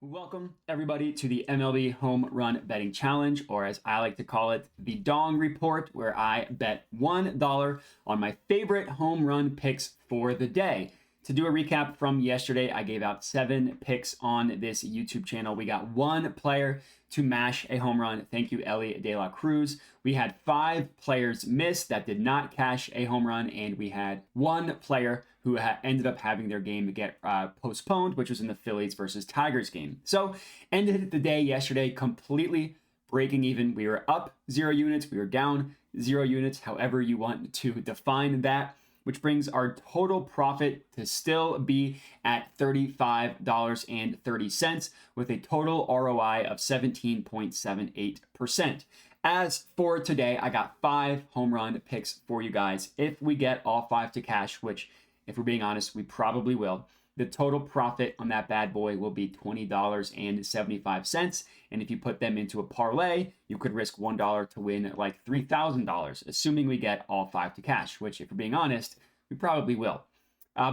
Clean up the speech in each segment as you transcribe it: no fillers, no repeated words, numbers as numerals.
Welcome, everybody, to the MLB Home Run Betting Challenge, or as I like to call it, the Dong Report, where I bet $1 on my favorite home run picks for the day. To do a recap from yesterday, I gave out 7 picks on this YouTube channel. We got 1 player to mash a home run. Thank you, Ellie De La Cruz. We had 5 players miss that did not cash a home run, and we had 1 player who ended up having their game get postponed, which was in the Phillies versus Tigers game. So ended the day yesterday completely breaking even. We were up 0 units. We were down 0 units, however you want to define that, which brings our total profit to still be at $35.30 with a total ROI of 17.78%. As for today, I got 5 home run picks for you guys. If we get all 5 to cash, which if we're being honest, we probably will, the total profit on that bad boy will be $20.75. And if you put them into a parlay, you could risk $1 to win like $3,000, assuming we get all 5 to cash, which if we're being honest, we probably will.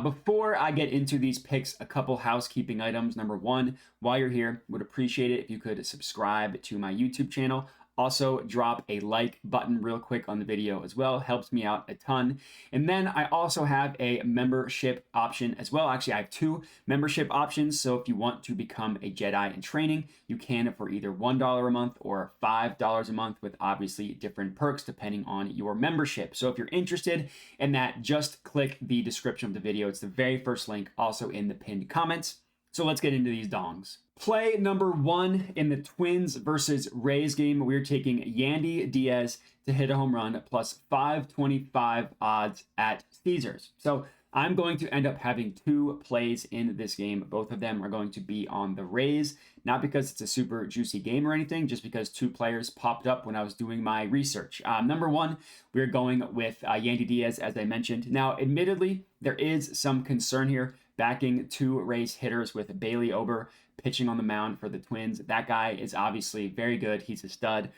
Before I get into these picks, a couple housekeeping items. Number 1, while you're here, would appreciate it if you could subscribe to my YouTube channel. Also, drop a like button real quick on the video as well. Helps me out a ton. And then I also have a membership option as well. Actually, I have 2 membership options. So if you want to become a Jedi in training, you can for either $1 a month or $5 a month, with obviously different perks depending on your membership. So if you're interested in that, just click the description of the video. It's the very first link, also in the pinned comments. So let's get into these dongs. Play number 1 in the Twins versus Rays game. We're taking Yandy Diaz to hit a home run plus 525 odds at Caesars. So I'm going to end up having 2 plays in this game. Both of them are going to be on the Rays, not because it's a super juicy game or anything, just because 2 players popped up when I was doing my research. Number 1, we're going with Yandy Diaz, as I mentioned. Now, admittedly, there is some concern here backing 2 Rays hitters with Bailey Ober pitching on the mound for the Twins. That guy is obviously very good. He's a stud.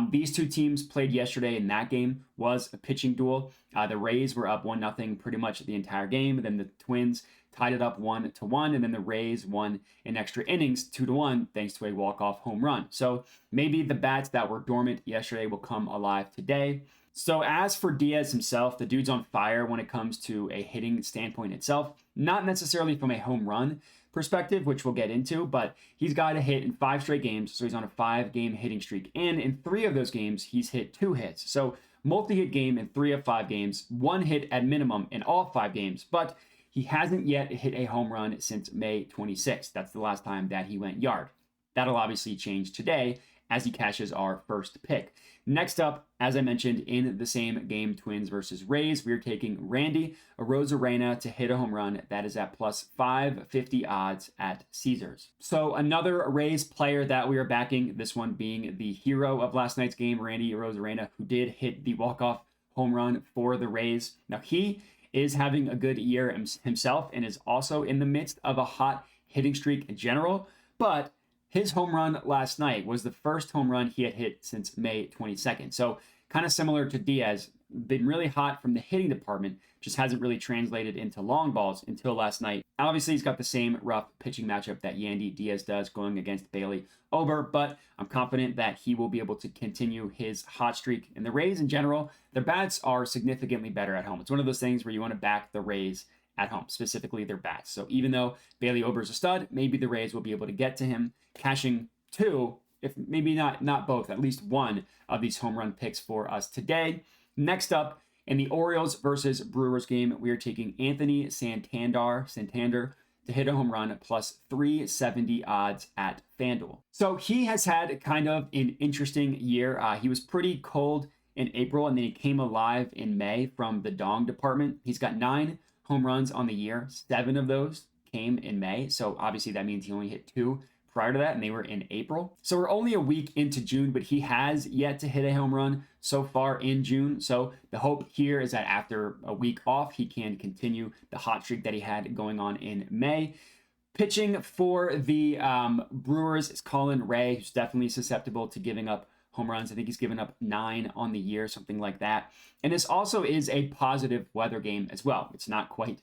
These 2 teams played yesterday, and that game was a pitching duel. The Rays were up 1-0 pretty much the entire game. Then the Twins tied it up 1-1, and then the Rays won in extra innings 2-1 thanks to a walk-off home run. So maybe the bats that were dormant yesterday will come alive today. So as for Diaz himself, the dude's on fire when it comes to a hitting standpoint itself. Not necessarily from a home run perspective, which we'll get into, but he's got a hit in 5 straight games, so he's on a 5-game hitting streak. And in 3 of those games, he's hit 2 hits. So multi-hit game in 3 of 5 games, 1 hit at minimum in all 5 games, but he hasn't yet hit a home run since May 26th. That's the last time that he went yard. That'll obviously change today as he cashes our first pick. Next up, as I mentioned, in the same game, Twins versus Rays, we're taking Randy Rosario to hit a home run. That is at plus 550 odds at Caesars. So another Rays player that we are backing, this one being the hero of last night's game, Randy Rosario, who did hit the walk-off home run for the Rays. Now, he is having a good year himself and is also in the midst of a hot hitting streak in general, but his home run last night was the first home run he had hit since May 22nd. So kind of similar to Diaz, been really hot from the hitting department, just hasn't really translated into long balls until last night. Obviously, he's got the same rough pitching matchup that Yandy Diaz does going against Bailey Ober, but I'm confident that he will be able to continue his hot streak. And the Rays in general, their bats are significantly better at home. It's one of those things where you want to back the Rays at home, specifically their bats. So even though Bailey Ober is a stud, maybe the Rays will be able to get to him, cashing 2, if maybe not both, at least 1 of these home run picks for us today. Next up, in the Orioles versus Brewers game, we are taking Anthony Santander to hit a home run plus 370 odds at FanDuel. So he has had kind of an interesting year. He was pretty cold in April, and then he came alive in May from the Dong department. He's got 9 home runs on the year. 7 of those came in May. So obviously that means he only hit 2 prior to that, and they were in April. So we're only a week into June, but he has yet to hit a home run so far in June. So the hope here is that after a week off, he can continue the hot streak that he had going on in May. Pitching for the Brewers is Colin Ray, who's definitely susceptible to giving up home runs. I think he's given up 9 on the year, something like that. And this also is a positive weather game as well. It's not quite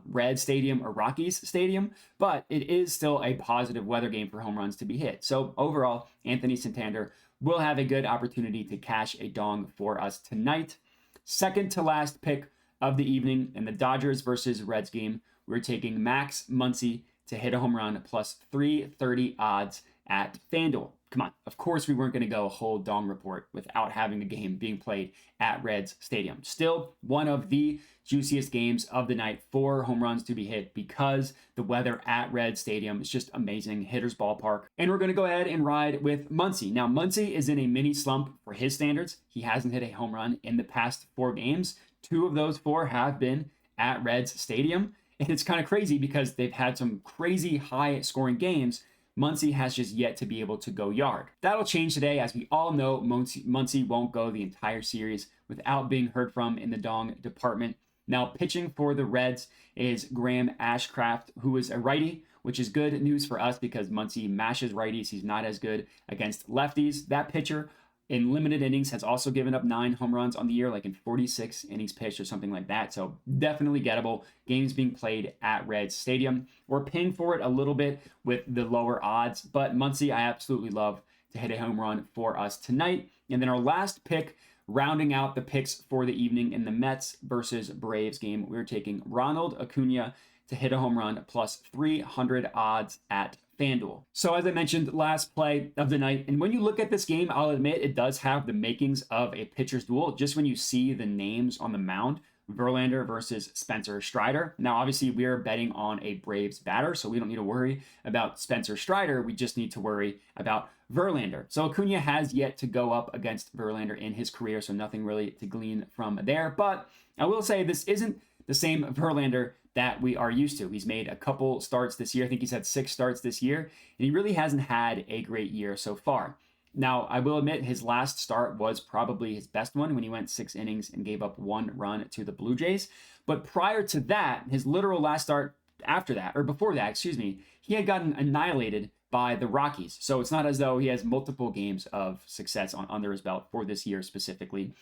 Red Stadium or Rockies Stadium, but it is still a positive weather game for home runs to be hit. So overall, Anthony Santander will have a good opportunity to cash a dong for us tonight. Second to last pick of the evening in the Dodgers versus Reds game, we're taking Max Muncie to hit a home run plus 330 odds at FanDuel. Come on, of course we weren't going to go a whole dong report without having a game being played at Reds Stadium. Still one of the juiciest games of the night for home runs to be hit because the weather at Reds Stadium is just amazing, hitter's ballpark. And we're going to go ahead and ride with Muncie. Now, Muncie is in a mini slump for his standards. He hasn't hit a home run in the past 4 games. 2 of those 4 have been at Reds Stadium. And it's kind of crazy because they've had some crazy high scoring games. Muncie has just yet to be able to go yard. That'll change today. As we all know, Muncie won't go the entire series without being heard from in the dong department. Now, pitching for the Reds is Graham Ashcraft, who is a righty, which is good news for us because Muncie mashes righties. He's not as good against lefties. That pitcher in limited innings has also given up 9 home runs on the year, like in 46 innings pitched or something like that. So definitely gettable. Games being played at Reds Stadium. We're paying for it a little bit with the lower odds, but Muncie, I absolutely love to hit a home run for us tonight. And then our last pick, rounding out the picks for the evening in the Mets versus Braves game, we're taking Ronald Acuna to hit a home run plus 300 odds at FanDuel. So as I mentioned, last play of the night, and when you look at this game, I'll admit it does have the makings of a pitcher's duel just when you see the names on the mound. Verlander versus Spencer Strider. Now, obviously, we're betting on a Braves batter, so we don't need to worry about Spencer Strider. We just need to worry about Verlander. So Acuna has yet to go up against Verlander in his career, so nothing really to glean from there. But I will say this isn't the same Verlander that we are used to. He's made a couple starts this year. I think he's had 6 starts this year, and he really hasn't had a great year so far. Now, I will admit his last start was probably his best one when he went 6 innings and gave up 1 run to the Blue Jays. But prior to that, his literal last start after that, or before that, he had gotten annihilated by the Rockies. So it's not as though he has multiple games of success under his belt for this year specifically.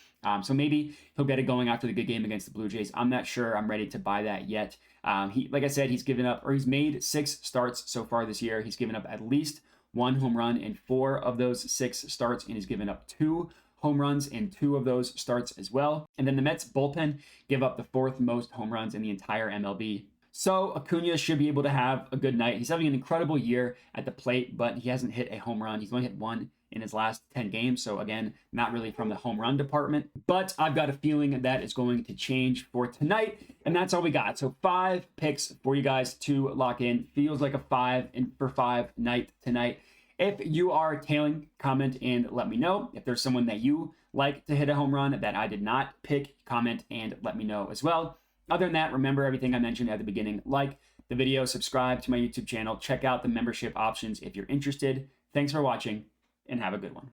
So maybe he'll get it going after the good game against the Blue Jays. I'm not sure I'm ready to buy that yet. Like I said, he's made 6 starts so far this year. He's given up at least 1 home run in 4 of those 6 starts, and he's given up 2 home runs in 2 of those starts as well. And then the Mets bullpen give up the 4th most home runs in the entire MLB. So Acuna should be able to have a good night. He's having an incredible year at the plate, but he hasn't hit a home run. He's only hit 1 in his last 10 games. So again, not really from the home run department, but I've got a feeling that is going to change for tonight. And that's all we got. So 5 picks for you guys to lock in. Feels like a 5 for 5 night tonight. If you are tailing, comment and let me know. If there's someone that you like to hit a home run that I did not pick, comment and let me know as well. Other than that, remember everything I mentioned at the beginning. Like the video, subscribe to my YouTube channel, check out the membership options if you're interested. Thanks for watching and have a good one.